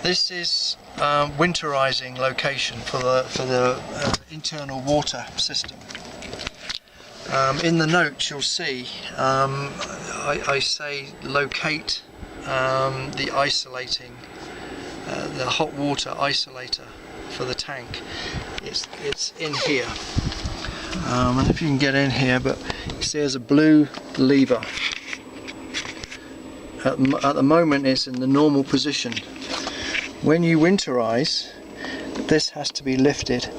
This is winterizing location for the internal water system. In the notes you'll see I say locate the isolating, the hot water isolator for the tank. It's in here. I don't know if you can get in here, but you see there's a blue lever. At the moment it's in the normal position. When you winterize, this has to be lifted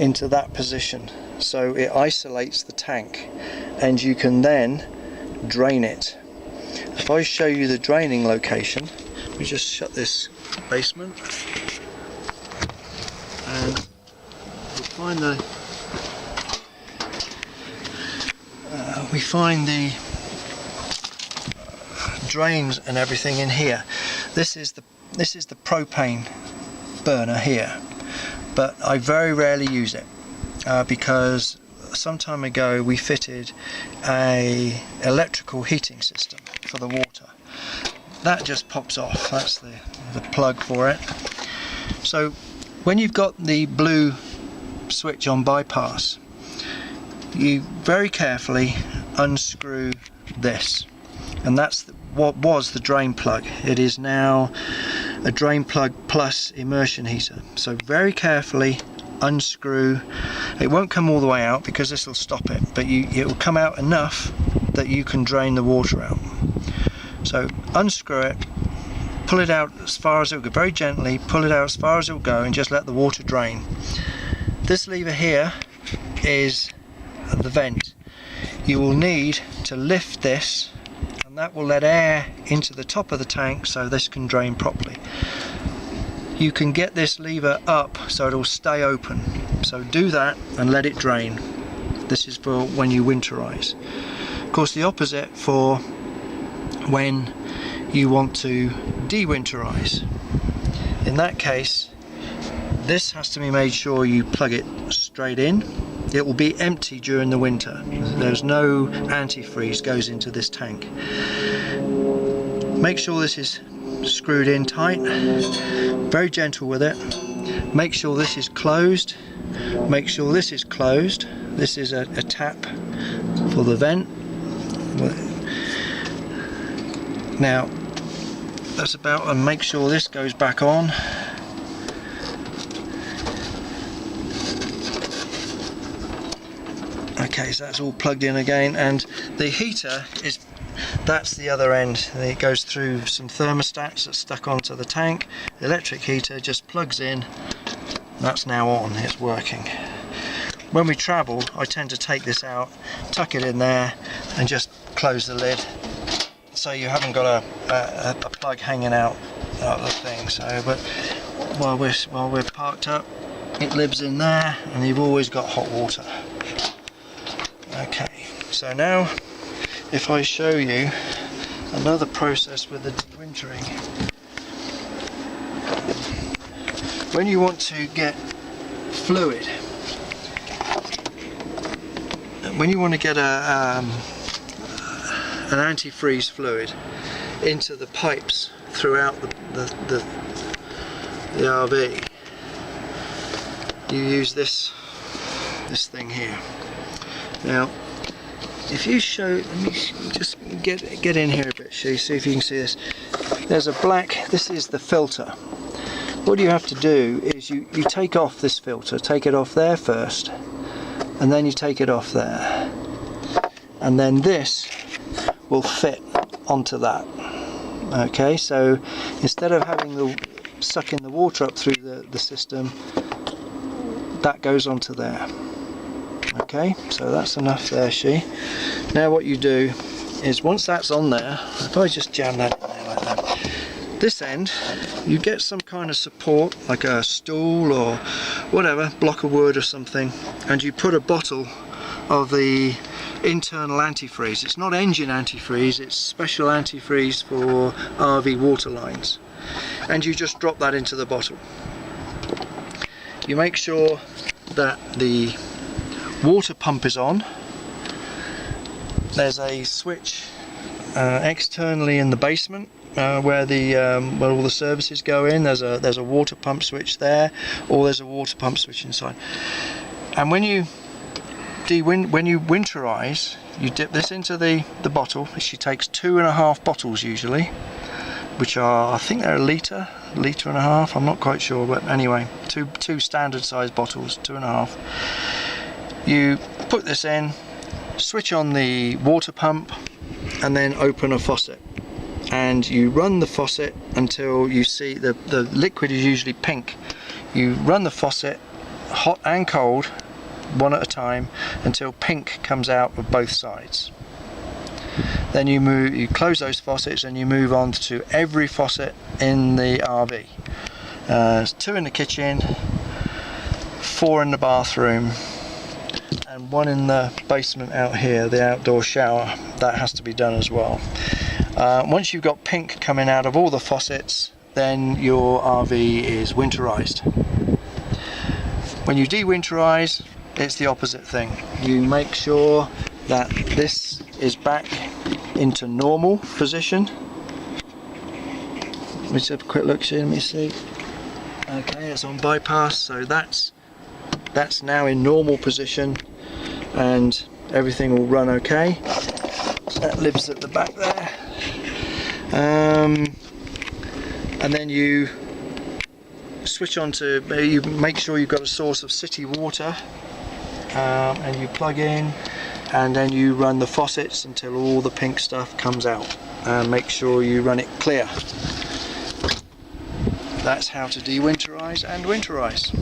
into that position so it isolates the tank, and you can then drain it. If I show you the draining location, we just shut this basement and we'll find the drains and everything in here. This is the propane burner here, but I very rarely use it because some time ago we fitted a electrical heating system for the water. That just pops off. That's the plug for it. So when you've got the blue switch on bypass, you very carefully unscrew this, and that's what was the drain plug. It is now a drain plug plus immersion heater. So very carefully unscrew. It won't come all the way out because this will stop it, but it will come out enough that you can drain the water out. So unscrew it, pull it out as far as it will go, very gently pull it out as far as it will go, and just let the water drain. This lever here is the vent. You will need to lift this, and that will let air into the top of the tank so this can drain properly. You can get this lever up so it will stay open, so do that and let it drain. This is for when you winterize. Of course, the opposite for when you want to de-winterize. In that case, this has to be made sure you plug it straight in. It will be empty during the winter. There's no antifreeze goes into this tank. Make sure this is screwed in tight, very gentle with it. Make sure this is closed. Make sure this is closed. This is a tap for the vent. Now that's about, and make sure this goes back on. Okay, so that's all plugged in again, and the heater is, that's the other end. It goes through some thermostats that's stuck onto the tank. The electric heater just plugs in. That's now on, it's working. When we travel, I tend to take this out, tuck it in there, and just close the lid, so you haven't got a plug hanging out of the thing. So, but while we're parked up, it lives in there, and you've always got hot water. Okay, so now if I show you another process with the wintering. When you want to get fluid, when you want to get an antifreeze fluid into the pipes throughout the RV, you use this thing here. Now, if you show, let me just get in here a bit, see if you can see this. There's a black, this is the filter. What you have to do is you take off this filter, take it off there first, and then you take it off there. And then this will fit onto that. Okay, so instead of having sucking the water up through the system, that goes onto there. Okay, so that's enough there, Now what you do is, once that's on there, if I just jam that in there like that, this end, you get some kind of support, like a stool or whatever, block of wood or something, and you put a bottle of the internal antifreeze. It's not engine antifreeze, it's special antifreeze for RV water lines. And you just drop that into the bottle. You make sure that the water pump is on. There's a switch externally in the basement where all the services go in. There's a water pump switch there, or there's a water pump switch inside. And when you winterize, you dip this into the bottle. She takes 2.5 bottles usually, which are, I think they're a litre and a half, I'm not quite sure, but anyway, two standard size bottles, 2.5. You put this in, switch on the water pump, and then open a faucet, and you run the faucet until you see the liquid is usually pink. You run the faucet hot and cold, one at a time, until pink comes out of both sides. Then you close those faucets and you move on to every faucet in the RV. 2 in the kitchen, 4 in the bathroom, and 1 in the basement out here, the outdoor shower. That has to be done as well. Once you've got pink coming out of all the faucets, then your RV is winterized. When you de-winterize, it's the opposite thing. You make sure that this is back into normal position. Let's have a quick look here, let me see. Okay, it's on bypass, so that's now in normal position, and everything will run okay. That lives at the back there. And then you switch on to, you make sure you've got a source of city water, and you plug in, and then you run the faucets until all the pink stuff comes out, and make sure you run it clear. That's how to de-winterize and winterize.